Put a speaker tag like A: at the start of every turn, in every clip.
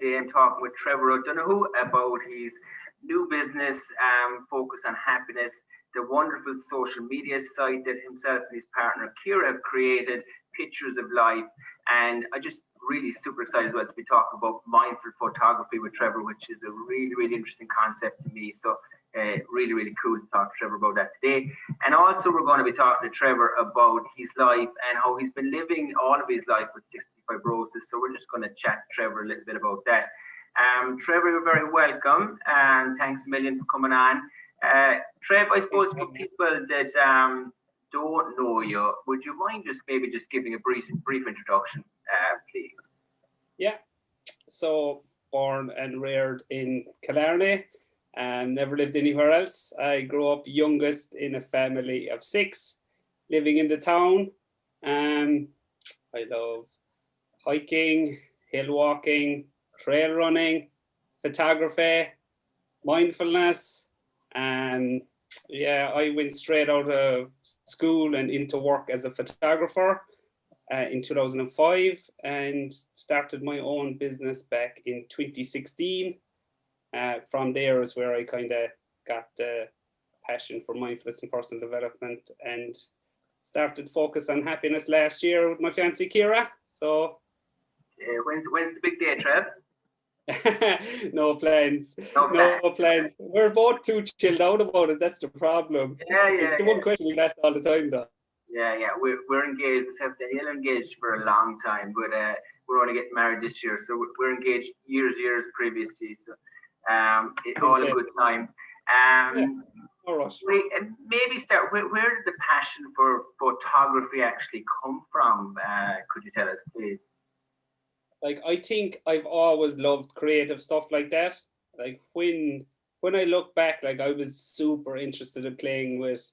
A: today I'm talking with Trevor O Donoghue about his new business, Focus on Happiness, the wonderful social media site that himself and his partner Kira have created, Pictures of Life. And I just really super excited as well to be talking about mindful photography with Trevor, which is a really, really interesting concept to me. So really, really cool to talk to Trevor about that today. And also we're going to be talking to Trevor about his life and how he's been living all of his life with cystic fibrosis. So we're just going to chat to Trevor a little bit about that. Trevor, you're very welcome, and thanks a million for coming on. Trev, I suppose for people that don't know you, would you mind just maybe just giving a brief introduction, please?
B: Yeah, so born and reared in Killarney and never lived anywhere else. I grew up youngest in a family of 6 living in the town. I love hiking, hill walking, trail running, photography, mindfulness. Yeah, I went straight out of school and into work as a photographer in 2005 and started my own business back in 2016. From there is where I kind of got the passion for mindfulness and personal development and started Focus on Happiness last year with my fiancée Kira. So
A: when's the big day, Trev?
B: No plans. No plans. We're both too chilled out about it. That's the problem. It's the one question we ask all the time, though.
A: Yeah. We're engaged. We're engaged for a long time, but we're only getting married this year, so we're engaged years previously. So it's all a good time.
B: All right.
A: And maybe start. Where did the passion for photography actually come from? Could you tell us, please?
B: Like, I think I've always loved creative stuff like that. Like when I look back, like I was super interested in playing with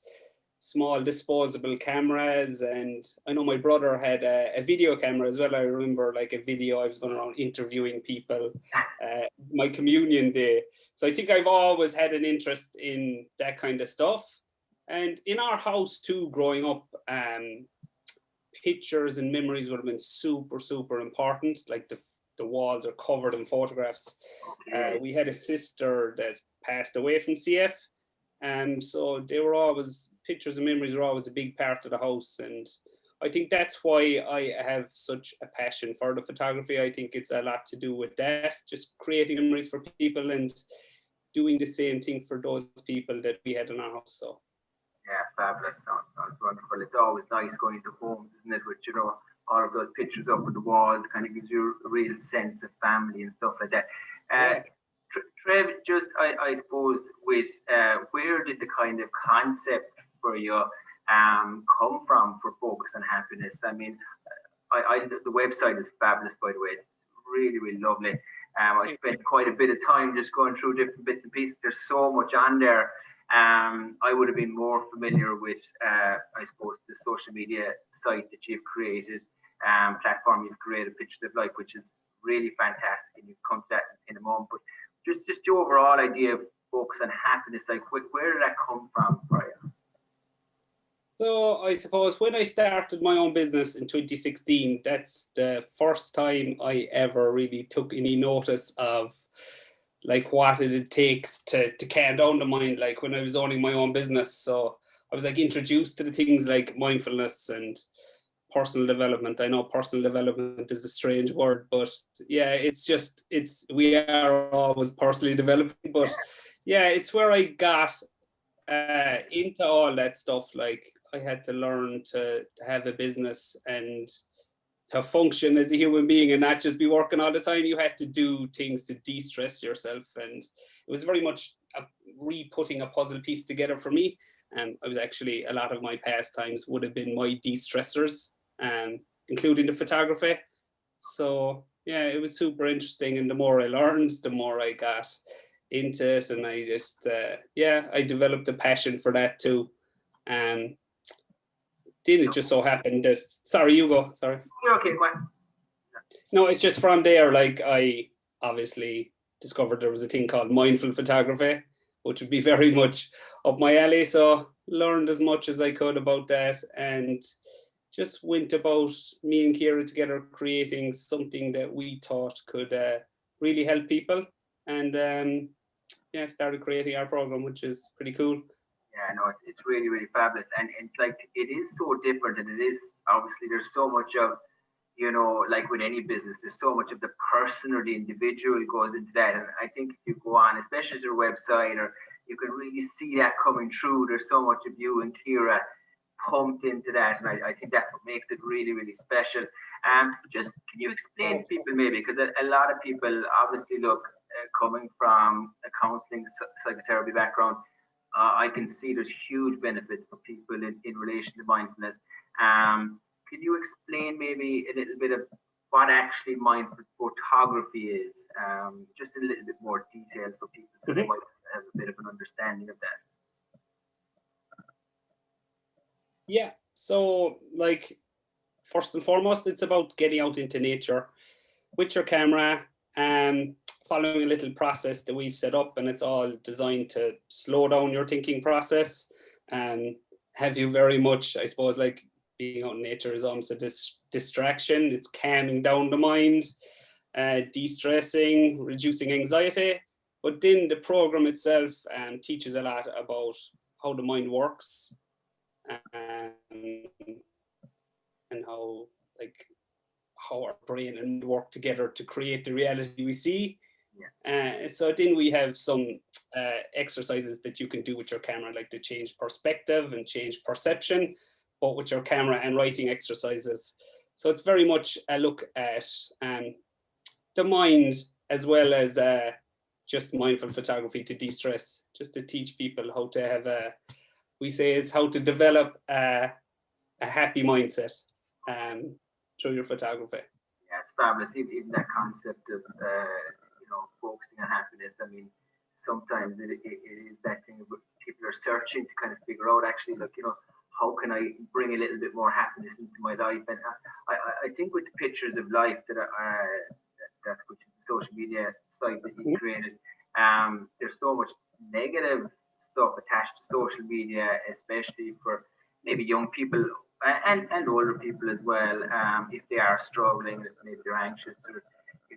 B: small disposable cameras, and I know my brother had a video camera as well. I remember like a video I was going around interviewing people, my communion day. So I think I've always had an interest in that kind of stuff. And in our house too, growing up, pictures and memories would have been super important. Like the walls are covered in photographs. We had a sister that passed away from CF, so they were always, pictures and memories were always a big part of the house. And I think that's why I have such a passion for the photography. I think it's a lot to do with that, just creating memories for people and doing the same thing for those people that we had in our house. So
A: yeah, fabulous. Sounds wonderful. It's always nice going to homes, isn't it? With, all of those pictures up on the walls, kind of gives you a real sense of family and stuff like that. Trev, just I suppose with where did the kind of concept for you come from for Focus on Happiness? I mean, the website is fabulous, by the way. It's really lovely. I spent quite a bit of time just going through different bits and pieces. There's so much on there. I would have been more familiar with, I suppose, the social media site that you've created, platform you've created, Pictures of Life, which is really fantastic, and you'll come to that in a moment. But just the overall idea of Focus on Happiness, like where did that come from for you?
B: So I suppose when I started my own business in 2016, that's the first time I ever really took any notice of like what it takes to calm down the mind, like when I was owning my own business. So I was like introduced to the things like mindfulness and personal development. I know personal development is a strange word, but yeah, we are always personally developing, but yeah, it's where I got into all that stuff. Like I had to learn to have a business and to function as a human being and not just be working all the time. You had to do things to de-stress yourself, and it was very much re-putting a puzzle piece together for me. And I was actually, a lot of my pastimes would have been my de-stressors, including the photography. So yeah, it was super interesting, and the more I learned, the more I got into it, and I just I developed a passion for that too. Then it just so happened that, sorry, you go, sorry.
A: You're okay, go on.
B: No, it's just from there, like I obviously discovered there was a thing called mindful photography, which would be very much up my alley. So learned as much as I could about that, and just went about, me and Kira together, creating something that we thought could really help people. And yeah, started creating our program, which is pretty cool.
A: Yeah, no, it's really, really fabulous. And it's like, it is so different. And it is, obviously, there's so much of, like with any business, there's so much of the person or the individual goes into that. And I think if you go on, especially to your website, or you can really see that coming through. There's so much of you and Kira pumped into that. And I think that's what makes it really, really special. Just can you explain to people maybe, because a lot of people obviously look, coming from a counseling psychotherapy background, I can see there's huge benefits for people in relation to mindfulness. Can you explain maybe a little bit of what actually mindful photography is? Just a little bit more detail for people so they might have a bit of an understanding of that.
B: Yeah, so like first and foremost, it's about getting out into nature with your camera, following a little process that we've set up, and it's all designed to slow down your thinking process and have you very much, I suppose, like being out in nature is almost a distraction. It's calming down the mind, de-stressing, reducing anxiety. But then the program itself teaches a lot about how the mind works, and how our brain and work together to create the reality we see. So then we have some exercises that you can do with your camera, like to change perspective and change perception, but with your camera, and writing exercises. So it's very much a look at the mind, as well as just mindful photography to de-stress, just to teach people how to have we say it's how to develop a happy mindset through your photography.
A: Yeah, it's fabulous. Even that concept of focusing on happiness. I mean, sometimes it is that thing where people are searching to kind of figure out actually, like, how can I bring a little bit more happiness into my life? And I think with the pictures of life that's which is the social media site that you created, there's so much negative stuff attached to social media, especially for maybe young people and older people as well. If they are struggling, maybe they're anxious,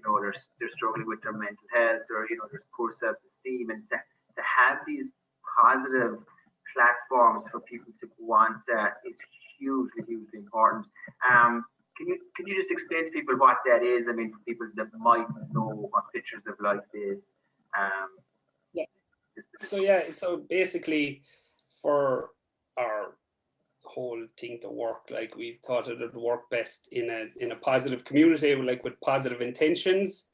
A: or they're struggling with their mental health, or there's poor self-esteem, and to have these positive platforms for people to go on to is hugely important. Can you just explain to people what that is? I mean, for people that might know what Pictures of Life is.
B: So basically, for our whole thing to work, like we thought it would work best in a positive community, like with positive intentions,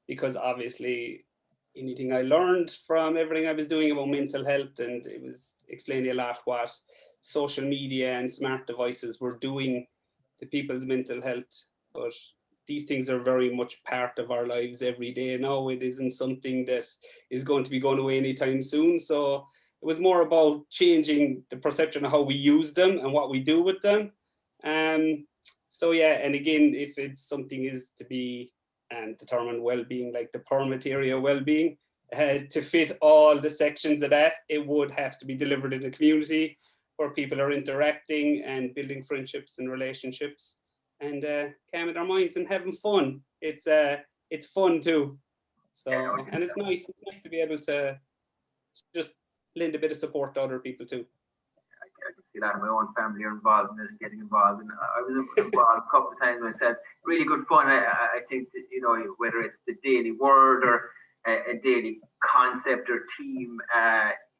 B: because obviously anything I learned from everything I was doing about mental health, and it was explaining a lot what social media and smart devices were doing to people's mental health. But these things are very much part of our lives every day now. It isn't something that is going to be going away anytime soon. So it was more about changing the perception of how we use them and what we do with them. So yeah, and again, if it's something is to be determined well-being, like the permit area well-being, to fit all the sections of that, it would have to be delivered in a community where people are interacting and building friendships and relationships, and calming their minds and having fun. It's fun too. So, and it's nice to be able to just lend a bit of support to other people too.
A: I can see that in my own family are involved in it and getting involved. And I was involved a couple of times myself. Really good fun. I think that, whether it's the daily word or a daily concept or theme,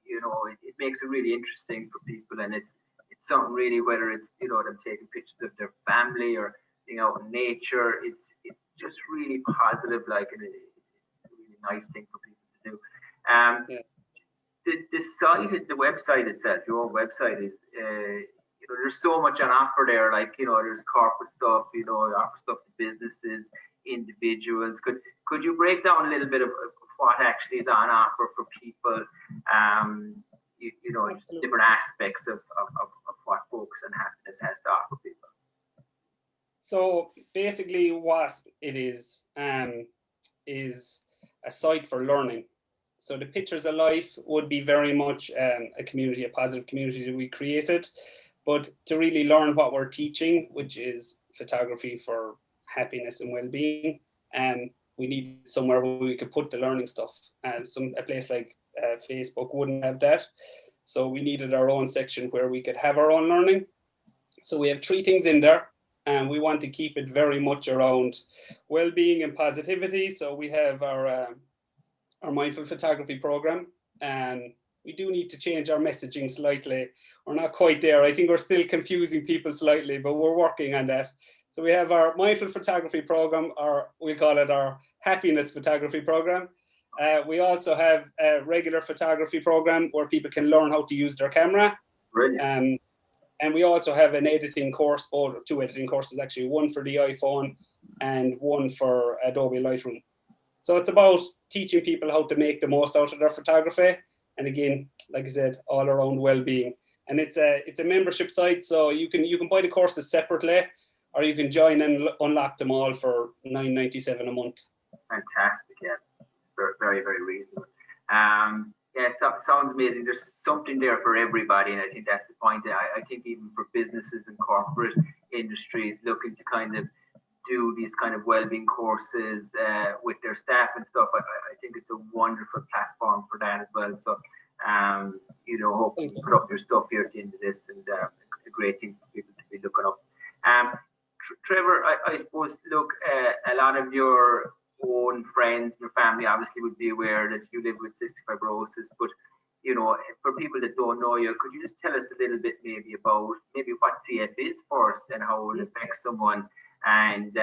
A: it makes it really interesting for people. And it's something really, whether it's, them taking pictures of their family or being out in nature, it's just really positive, like, and it's a really nice thing for people to do. The site, the website itself, your website is, there's so much on offer there. Like, there's corporate stuff, offer stuff to businesses, individuals. Could you break down a little bit of what actually is on offer for people? Just different aspects of what Focus on Happiness has to offer people.
B: So basically, what it is a site for learning. So the Pictures of Life would be very much a community, a positive community that we created, but to really learn what we're teaching, which is photography for happiness and well-being, we needed somewhere where we could put the learning stuff. And a place like Facebook wouldn't have that. So we needed our own section where we could have our own learning. So we have 3 things in there, and we want to keep it very much around well-being and positivity. So we have our mindful photography program, and we do need to change our messaging slightly. We're not quite there. I think we're still confusing people slightly, but we're working on that. So we have our mindful photography program, or we call it our happiness photography program. We also have a regular photography program where people can learn how to use their camera.
A: Brilliant.
B: And we also have an editing course, or 2 editing courses actually, one for the iPhone and one for Adobe Lightroom. So it's about teaching people how to make the most out of their photography. And again, like I said, all around well-being. And it's a membership site, so you can buy the courses separately, or you can join and unlock them all for $9.97 a month.
A: Fantastic, yeah. It's very, very reasonable. Yeah, sounds amazing. There's something there for everybody, and I think that's the point. I think even for businesses and corporate industries looking to kind of do these kind of well-being courses with their staff and stuff, I think it's a wonderful platform for that as well. So, you know, hopefully you put up your stuff here at the end of this, and a great thing for people to be looking up. Trevor, I suppose, look, a lot of your own friends, your family obviously would be aware that you live with cystic fibrosis, but you know, for people that don't know you, could you just tell us a little bit maybe about maybe what CF is first and how it affects someone, and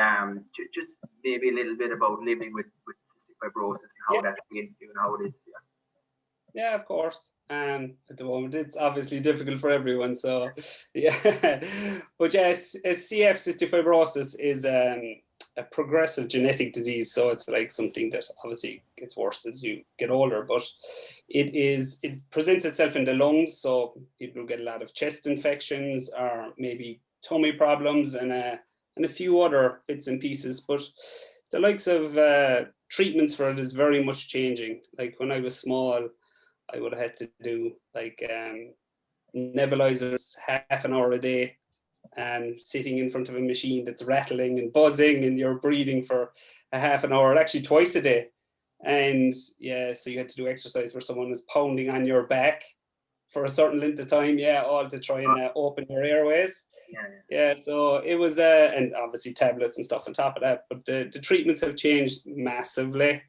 A: just maybe a little bit about living with cystic fibrosis and how that's been for you and how it is for you.
B: Yeah, of course. At the moment, it's obviously difficult for everyone. So, yeah. But yes, CF, cystic fibrosis, is a progressive genetic disease. So it's like something that obviously gets worse as you get older. But it presents itself in the lungs. So people get a lot of chest infections, or maybe tummy problems, and a few other bits and pieces. But the likes of treatments for it is very much changing. Like when I was small, I would have had to do like nebulizers half an hour a day, sitting in front of a machine that's rattling and buzzing, and you're breathing for a half an hour, actually twice a day. And yeah, so you had to do exercise where someone was pounding on your back for a certain length of time, all to try and open your airways. Yeah, so it was, and obviously tablets and stuff on top of that, but the treatments have changed massively.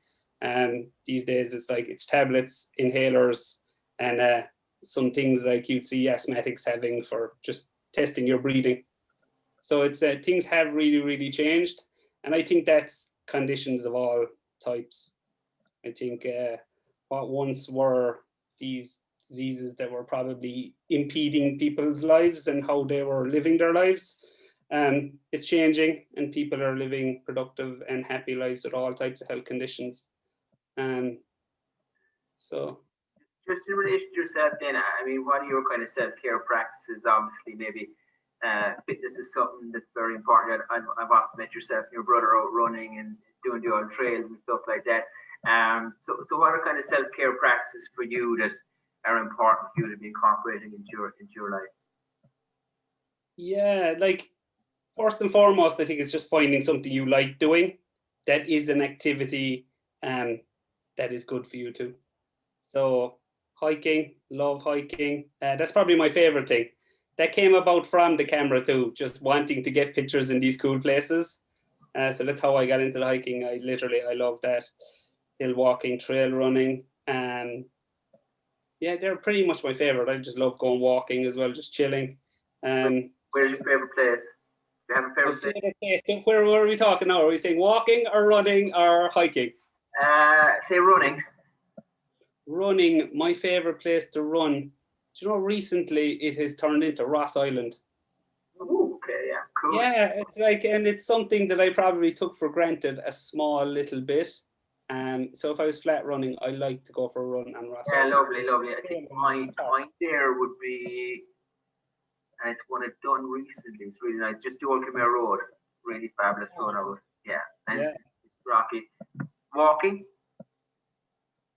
B: These days it's tablets, inhalers, and some things like you'd see asthmatics having for just testing your breathing. So it's things have really, really changed, and I think that's conditions of all types. I think what once were these diseases that were probably impeding people's lives and how they were living their lives, it's changing, and people are living productive and happy lives with all types of health conditions. So
A: just in relation to yourself then, I mean, what are your kind of self-care practices? Obviously, maybe fitness is something that's very important. I've often met yourself and your brother out running and doing the old trails and stuff like that. So what are kind of self-care practices for you that are important for you to be incorporating into your life?
B: Yeah, like first and foremost, I think it's just finding something you like doing that is an activity that is good for you too. So hiking, love hiking. That's probably my favorite thing. That came about from the camera too, just wanting to get pictures in these cool places. So that's how I got into the hiking. I love that. Hill walking, trail running. Yeah, they're pretty much my favorite. I just love going walking as well, just chilling.
A: Where's your favorite place? Do you have a favorite place?
B: Where are we talking now? Are we saying walking or running or hiking?
A: Say running.
B: Running, my favorite place to run. Do you know, recently it has turned into Ross Island.
A: Ooh, okay, yeah, cool.
B: Yeah, it's like, and it's something that I probably took for granted a small little bit. So if I was flat running, I like to go for a run on Ross Island.
A: Lovely. I think mine there would be, and it's one I've done recently. It's really nice. Just do Old Khmer Road. Really fabulous road out. Yeah, and it's rocky.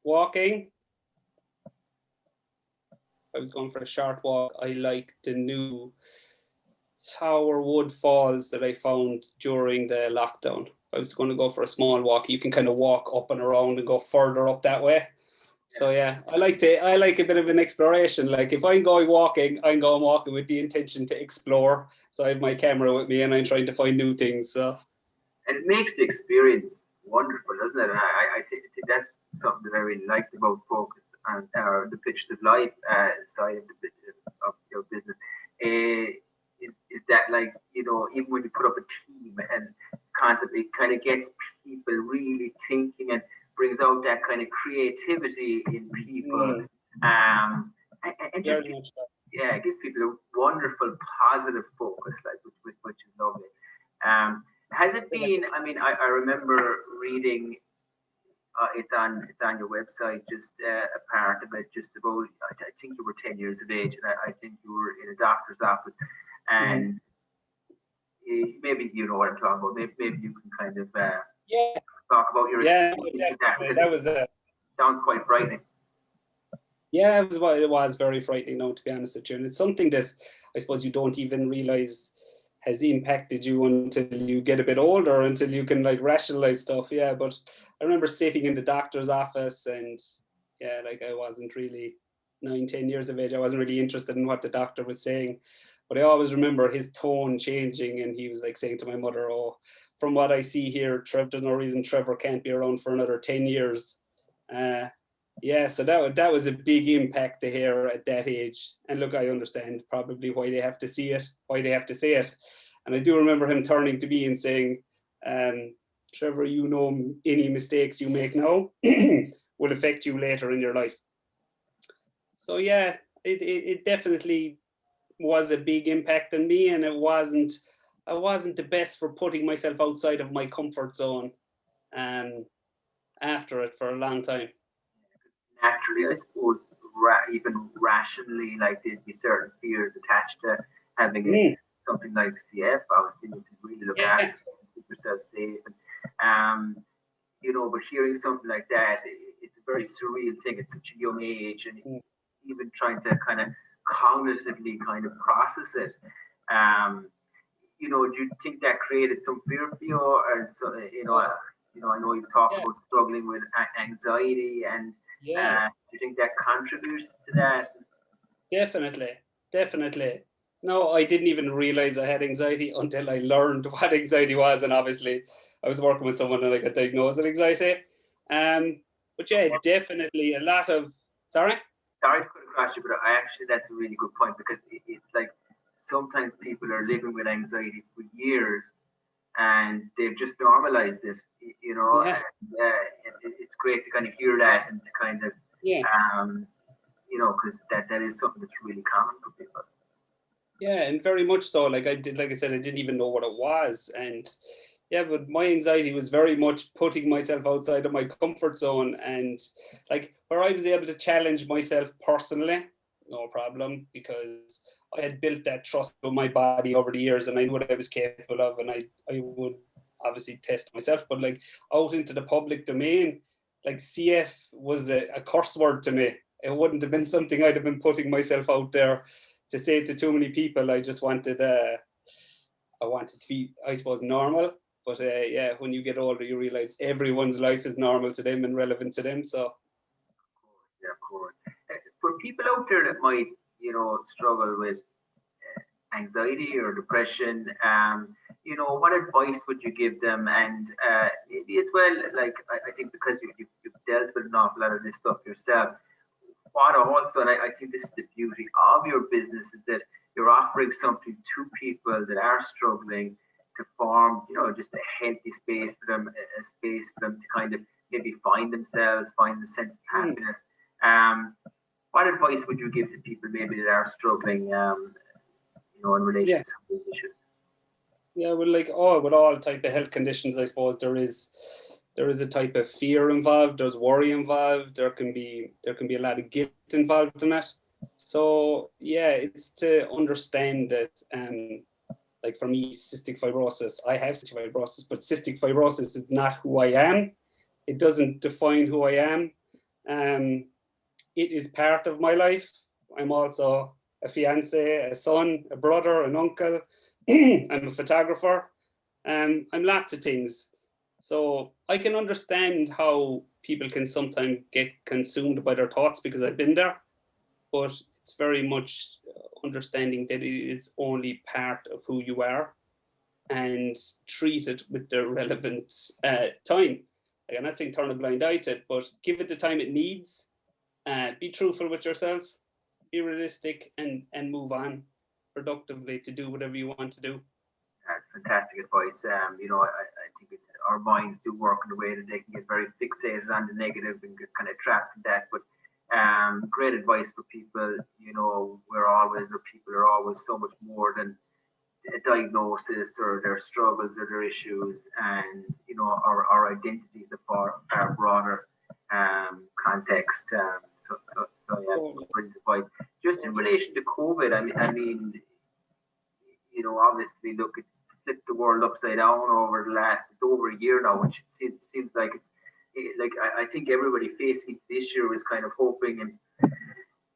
A: Walking.
B: I was going for a short walk. I like the new Tower Wood Falls that I found during the lockdown. I was going to go for a small walk, you can kind of walk up and around and go further up that way. So yeah, I like a bit of an exploration. Like if I'm going walking with the intention to explore. So I have my camera with me and I'm trying to find new things. So.
A: And it makes the experience wonderful, doesn't it? And I think that's something that I really liked about Focus and the Pictures of Life side of your business. Is that, like, you know, even when you put up a team and constantly, it kind of gets people really thinking and brings out that kind of creativity in people. And just it gives people a wonderful positive focus, like which is lovely. Has it been? I mean, I remember reading. It's on your website. Just a part of it, just about. I think you were 10 years of age, and I think you were in a doctor's office, and maybe you know what I'm talking about. Maybe you can kind of talk about your experience with that. That sounds quite frightening.
B: Yeah, it was very frightening, now, to be honest with you. And it's something that I suppose you don't even realize has impacted you until you get a bit older, until you can like rationalize stuff. Yeah, but I remember sitting in the doctor's office and like I wasn't really 9-10 years of age. I wasn't really interested in what the doctor was saying, but I always remember his tone changing, and he was like saying to my mother, "Oh, from what I see here, there's no reason Trevor can't be around for another 10 years." So that was a big impact to hear at that age. And look, I understand probably why they have to see it, why they have to say it. And I do remember him turning to me and saying, "Trevor, you know, any mistakes you make now will affect you later in your life." So yeah, it definitely was a big impact on me, and I wasn't the best for putting myself outside of my comfort zone after it for a long time.
A: Naturally, I suppose, even rationally, like there'd be certain fears attached to having something like CF. Obviously, you can really look after yourself, keep yourself safe, and you know. But hearing something like that, it's a very surreal thing at such a young age, and even trying to kind of cognitively kind of process it. You know, do you think that created some fear for you, or so, you know, I know you've talked about struggling with anxiety, and do you think that contributed to that?
B: Definitely. No, I didn't even realize I had anxiety until I learned what anxiety was, and obviously I was working with someone and I got diagnosed with anxiety. But yeah, definitely a lot of. Sorry
A: to cut across you, but that's a really good point, because it's like sometimes people are living with anxiety for years and they've just normalized it, you know. And, it's great to kind of hear that and to kind of you know, because that is something that's really common for people.
B: Yeah, and very much so. Like I said, I didn't even know what it was, and but my anxiety was very much putting myself outside of my comfort zone, and like where I was able to challenge myself personally, no problem, because I had built that trust with my body over the years, and I knew what I was capable of, and I would obviously test myself. But like out into the public domain, like CF was a curse word to me. It wouldn't have been something I'd have been putting myself out there to say to too many people. I just wanted I wanted to be, I suppose, normal. But when you get older, you realize everyone's life is normal to them and relevant to them. So,
A: of course. For people out there that might, you know, struggle with anxiety or depression, you know, what advice would you give them? And maybe as well, like I think because you've dealt with an awful lot of this stuff yourself, what also, and I think this is the beauty of your business, is that you're offering something to people that are struggling to form, you know, just a healthy space for them, a space for them to kind of maybe find themselves, find the sense of happiness. What advice would you give to people maybe that are struggling, you know, in relation to some of these issues?
B: Yeah, well, like with all type of health conditions, I suppose there is a type of fear involved. There's worry involved. There can be a lot of guilt involved in it. So it's to understand that, like for me, cystic fibrosis. I have cystic fibrosis, but cystic fibrosis is not who I am. It doesn't define who I am. It is part of my life. I'm also a fiance, a son, a brother, an uncle. I'm a photographer. I'm lots of things. So I can understand how people can sometimes get consumed by their thoughts, because I've been there, but it's very much understanding that it is only part of who you are, and treat it with the relevant time. Like, I'm not saying turn a blind eye to it, but give it the time it needs. Be truthful with yourself, be realistic, and move on productively to do whatever you want to do.
A: That's fantastic advice. I think it's our minds do work in a way that they can get very fixated on the negative and get kind of trapped in that. But great advice for people. People are always so much more than a diagnosis or their struggles or their issues, and our identity is a far broader context. Yeah, great advice. Just in relation to COVID, I mean, obviously, look, it's flipped the world upside down over it's over a year now, which seems like I think everybody facing this year was kind of hoping, and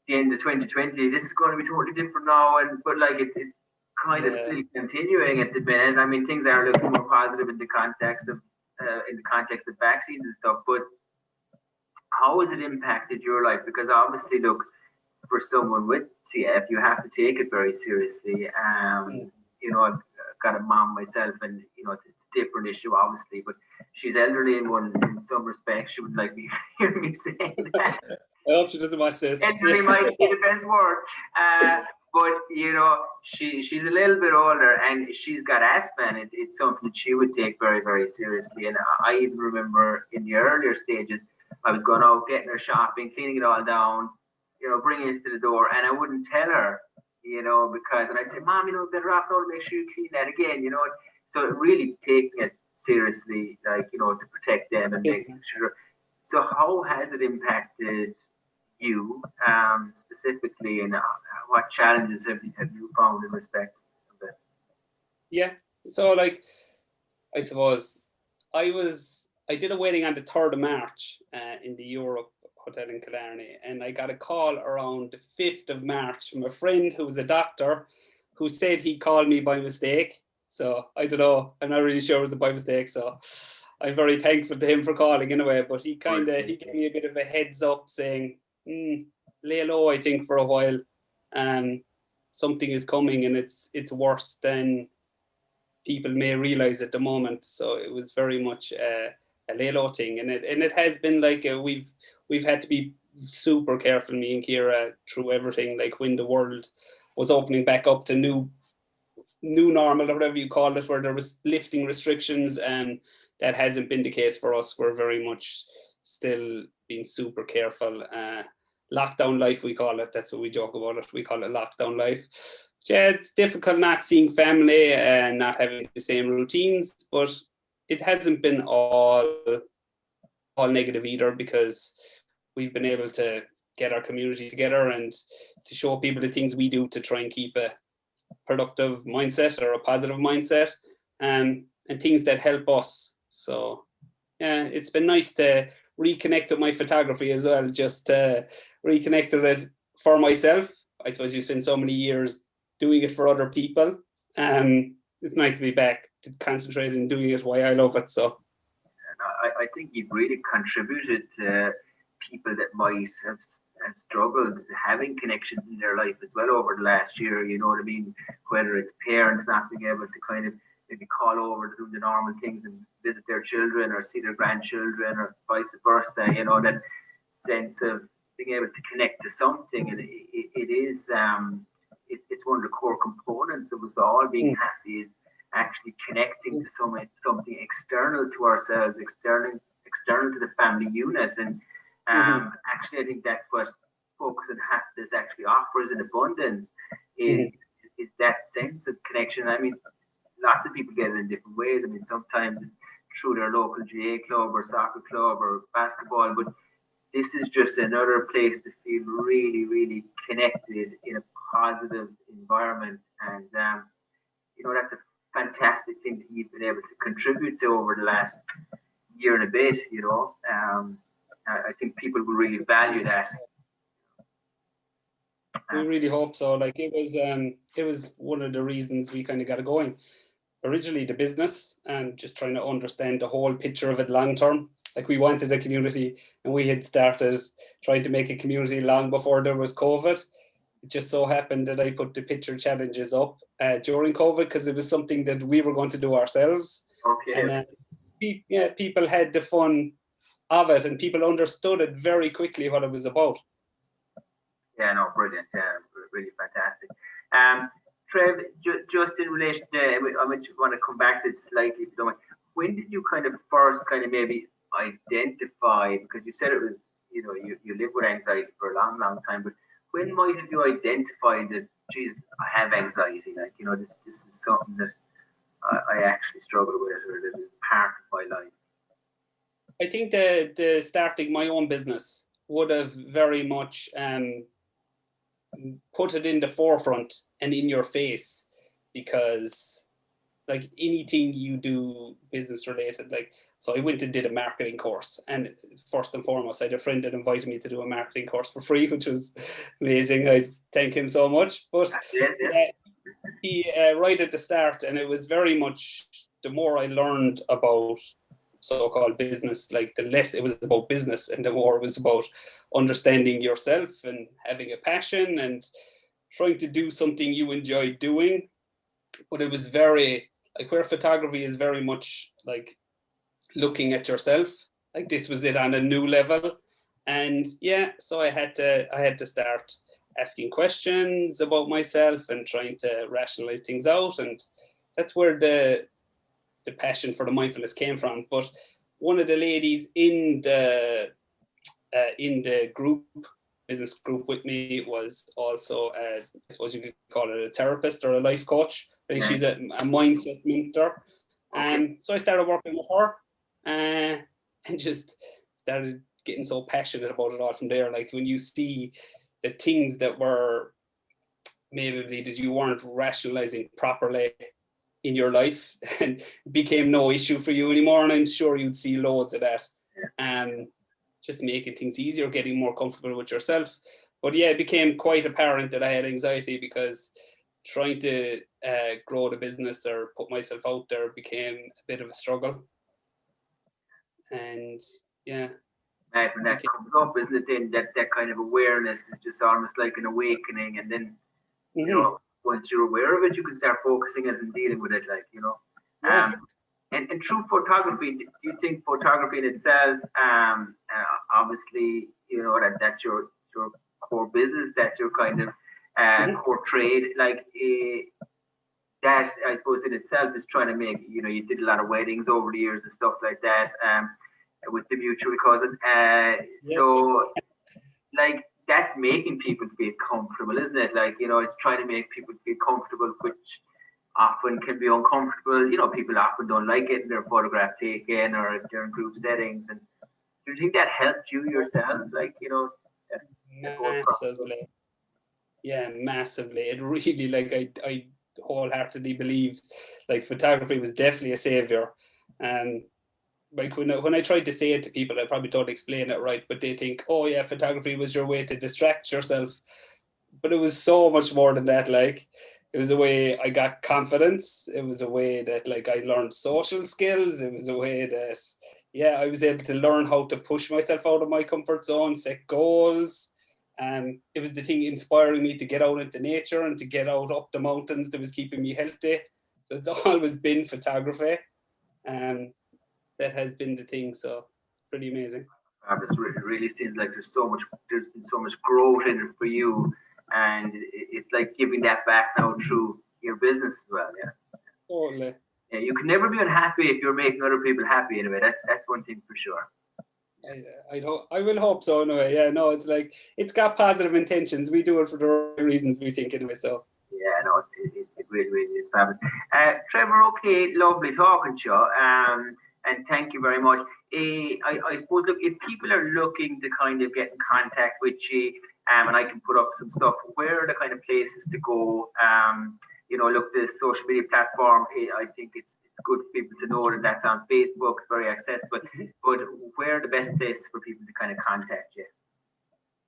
A: the end of 2020, this is going to be totally different now, but like it's kind of still continuing at the minute. I mean, things are looking more positive in the context of vaccines and stuff, but how has it impacted your life? Because obviously, look, for someone with CF, you have to take it very seriously. I've got a mom myself, and it's a different issue, obviously, but she's elderly in some respects. She would like me hear me saying that.
B: I hope she doesn't watch this.
A: Elderly might be the best word, but she's a little bit older, and she's got asthma, and it's something that she would take very, very seriously. And I even remember in the earlier stages, I was going out, getting her shopping, cleaning it all down, bringing it to the door, and I wouldn't tell her, and I'd say, Mom, better off now to make sure you clean that again, So really taking it seriously, like, to protect them and making sure. So how has it impacted you specifically, and what challenges have you found in respect of it?
B: Yeah, so like, I suppose I did a wedding on the 3rd of March in the Europe Hotel in Killarney, and I got a call around the 5th of March from a friend who was a doctor, who said he called me by mistake. So I don't know, I'm not really sure it was by mistake, so I'm very thankful to him for calling in a way, but he gave me a bit of a heads up saying, lay low, I think, for a while. Something is coming, and it's worse than people may realize at the moment. So it was very much a lay low thing, and it has been like we've had to be super careful, me and Kira, through everything. Like when the world was opening back up to new normal, or whatever you call it, where there was lifting restrictions, and that hasn't been the case for us. We're very much still being super careful. Lockdown life, we call it. That's what we joke about it. We call it lockdown life. Yeah, it's difficult not seeing family and not having the same routines, but it hasn't been all negative either, because we've been able to get our community together and to show people the things we do to try and keep a productive mindset or a positive mindset, and things that help us. So yeah, it's been nice to reconnect with my photography as well, just to reconnect with it for myself. I suppose you spend so many years doing it for other people. It's nice to be back to concentrate and doing it why I love it. So
A: I think you've really contributed to people that might have struggled having connections in their life as well over the last year. You know what I mean? Whether it's parents not being able to kind of maybe call over to do the normal things and visit their children or see their grandchildren, or vice versa. That sense of being able to connect to something, and it is it's one of the core components of us all being happy, is actually connecting to something external to ourselves, external to the family unit. And actually, I think that's what Focus on Happiness actually offers in abundance, is that sense of connection. I mean, lots of people get it in different ways. I mean, sometimes through their local GA club or soccer club or basketball, but this is just another place to feel really, really connected in a positive environment. And that's a fantastic thing that you've been able to contribute to over the last year and a bit. I think people will really value that.
B: We really hope so. Like, it was one of the reasons we kind of got it going. originally the business and just trying to understand the whole picture of it long term. Like we wanted a community, and we had started trying to make a community long before there was COVID. It just so happened that I put the picture challenges up during COVID because it was something that we were going to do ourselves.
A: Okay.
B: And people had the fun of it, and people understood it very quickly what it was about.
A: Yeah, no, brilliant. Yeah, really fantastic. Trev, just in relation to, I want to come back to it slightly, if you don't mind. When did you kind of first kind of maybe identify, because you said it was, you know, you live with anxiety for a long, long time, but when might have you identified that, geez, I have anxiety, like, you know, this is something that I actually struggle with, or that is part of my life?
B: I think the starting my own business would have very much put it in the forefront and in your face, because like anything you do business related, like, so I went and did a marketing course, and first and foremost I had a friend that invited me to do a marketing course for free, which was amazing. I thank him so much. But he right at the start, and it was very much, the more I learned about so-called business, like the less it was about business and the more it was about understanding yourself and having a passion and trying to do something you enjoy doing. But it was very, like, where photography is very much like looking at yourself, like this was it on a new level. And yeah, so I had to start asking questions about myself and trying to rationalize things out, and that's where the passion for the mindfulness came from. But one of the ladies in the group, business group with me, was also I suppose you could call it a therapist or a life coach. I think she's a mindset mentor. So I started working with her and just started getting so passionate about it all from there. Like when you see the things that were maybe that you weren't rationalizing properly in your life and became no issue for you anymore, and I'm sure you'd see loads of that. Just making things easier, getting more comfortable with yourself. But yeah, it became quite apparent that I had anxiety because trying to grow the business or put myself out there became a bit of a struggle. And yeah.
A: When that comes up, isn't it? Then that kind of awareness is just almost like an awakening, and then you know, once you're aware of it, you can start focusing it and dealing with it, like, you know. And through photography, do you think photography in itself, obviously, you know, that's your core business, that's your kind of core trade, like that, I suppose, in itself is trying to make, you know, you did a lot of weddings over the years and stuff like that, with the mutual cousin. So, like, that's making people feel comfortable, isn't it? Like, you know, it's trying to make people feel comfortable, which often can be uncomfortable. You know, people often don't like it in their photograph taken or if they're in group settings. And do you think that helped you yourself? Like, you know,
B: massively. Yeah, massively. It really, like, I wholeheartedly believed like photography was definitely a savior. And like when I tried to say it to people, I probably don't explain it right, but they think, oh yeah, photography was your way to distract yourself. But it was so much more than that. Like, it was a way I got confidence. It was a way that, like, I learned social skills. It was a way that, yeah, I was able to learn how to push myself out of my comfort zone, set goals. It was the thing inspiring me to get out into nature and to get out up the mountains that was keeping me healthy. So it's always been photography. That has been the thing. So pretty amazing.
A: This really seems like there's been so much growth in it for you, and it's like giving that back now through your business as well. Yeah.
B: Totally.
A: Yeah, you can never be unhappy if you're making other people happy. Anyway, that's one thing for sure.
B: I will hope so. Anyway, yeah, no, it's like it's got positive intentions. We do it for the right reasons, we think, anyway. So
A: yeah, no, it really is fabulous. Trevor, okay, lovely talking to you. And thank you very much. I suppose, look, if people are looking to kind of get in contact with you, and I can put up some stuff, where are the kind of places to go? You know, look, the social media platform, I think it's good for people to know that that's on Facebook, it's very accessible. But where are the best places for people to kind of contact you?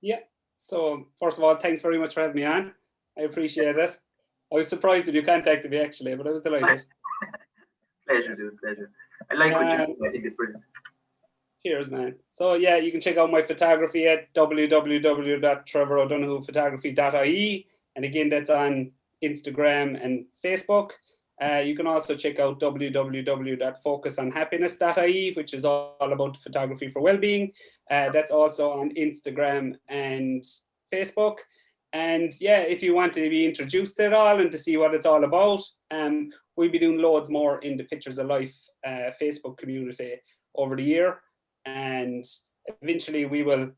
B: Yeah. So first of all, thanks very much for having me on. I appreciate it. I was surprised that you contacted me, actually, but I was delighted.
A: Pleasure, dude. Pleasure. I like what you're doing. I think it's brilliant.
B: Cheers, man. So yeah, you can check out my photography at www.trevorodonoghuephotography.ie, and again, that's on Instagram and Facebook. You can also check out www.focusonhappiness.ie, which is all about photography for well-being. That's also on Instagram and Facebook. And yeah, if you want to be introduced to it all and to see what it's all about, we'll be doing loads more in the Pictures of Life Facebook community over the year. And eventually we will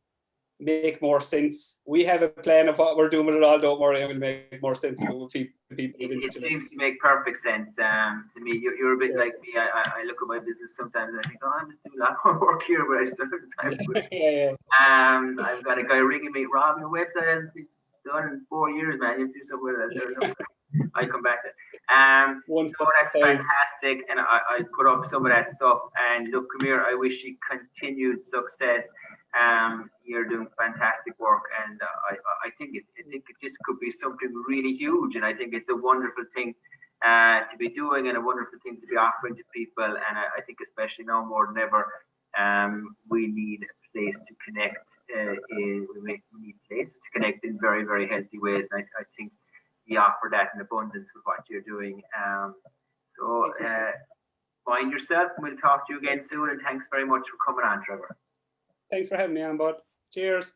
B: make more sense. We have a plan of what we're doing with it all, don't worry, it will make more sense with people
A: it seems to make perfect sense to me. You're a bit like me. I look at my business sometimes and I think, oh, I'm just doing a lot more work here, but I still have time to it. I've got a guy ringing me, Rob, your website hasn't been done in 4 years, man. You have to do something with it. I come back to it. That's fantastic, and I put up some of that stuff. And look, come here, I wish you continued success. You're doing fantastic work, and I think it just could be something really huge. And I think it's a wonderful thing to be doing, and a wonderful thing to be offering to people. And I think especially now more than ever, we need a place to connect. We need a place to connect in very, very healthy ways. And I think you offer that in abundance with what you're doing. Find yourself, and we'll talk to you again soon. And thanks very much for coming on, Trevor.
B: Thanks for having me on, bud. Cheers.